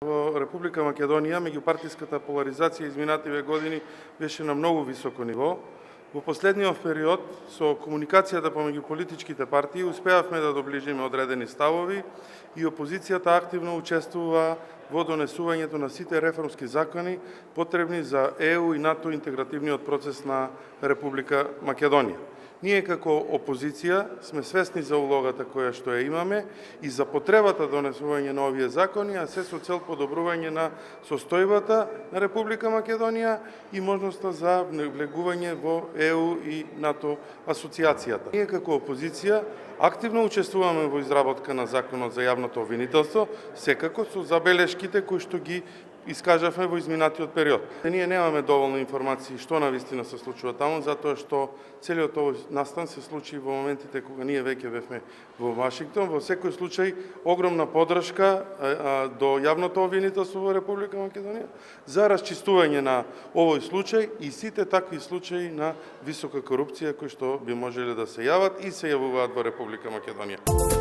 Во Република Македонија меѓупартиската поларизација изминативе години беше на многу високо ниво. Во последниот период со комуникацијата помеѓу политичките партии успеавме да доближиме одредени ставови и опозицијата активно учествува во донесувањето на сите реформски закони потребни за ЕУ и НАТО интегративниот процес на Република Македонија. Ние како опозиција сме свесни за улогата која што ја имаме и за потребата донесување на овие закони, а се со цел подобрување на состојбата на Република Македонија и можноста за влегување во ЕУ и НАТО асоциацијата. Ние како опозиција активно учествуваме во изработка на Законот за јавното обвинителство, секако со забелешките кои што ги искажавме во изминатиот период. Ние немаме доволно информации што навистина се случува таму, затоа што целиот овој настан се случи во моментите кога ние веќе бевме во Вашингтон. Во секој случај, огромна поддршка до јавното обвинителство во Република Македонија за расчистување на овој случај и сите такви случаи на висока корупција кои што би можеле да се јават и се јавуваат во Република Македонија.